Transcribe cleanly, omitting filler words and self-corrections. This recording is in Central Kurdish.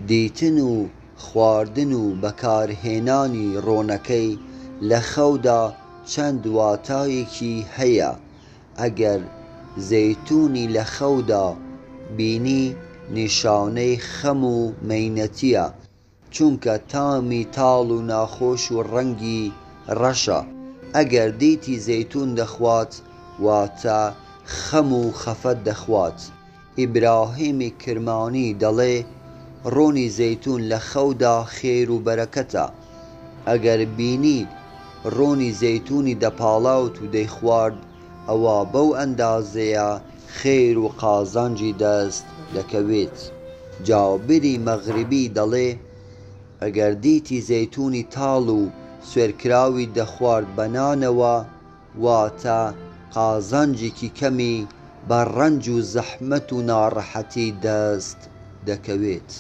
دیتن و خواردن و بەکارهێنانی ڕۆنەکەی لە خەودا چەند واتایەکی هەیە. ئەگەر زەیتونی لە خەودا بینی نیشانەی خەم و مەینەتیە، چونکە تامی تاڵ و ناخۆش و ڕەنگی ڕەشە. ئەگەر دیتی زەیتون دەخوات واتە خەم و خەفەت دەخوات. ئیبراهیمی کرمانی دەڵێ ڕۆنی زەیتون لە خەودا خێر و بەرەکەتە. ئەگەر بینی ڕۆنی زەیتونی دەپاڵاوت و دەیخوارد، ئەوە بەو ئەندازەیە خێر و قازانجی دەست دەکەوێت. جابری مەغریبی دەڵێ ئەگەر دیتی زەیتونی تاڵ و سوێرکراوی دەخوارد بە نانەوە، واتە قازانجێکی کەمی بە ڕەنج و زەحمەت و ناڕەحەتی دەست دەکەوێت.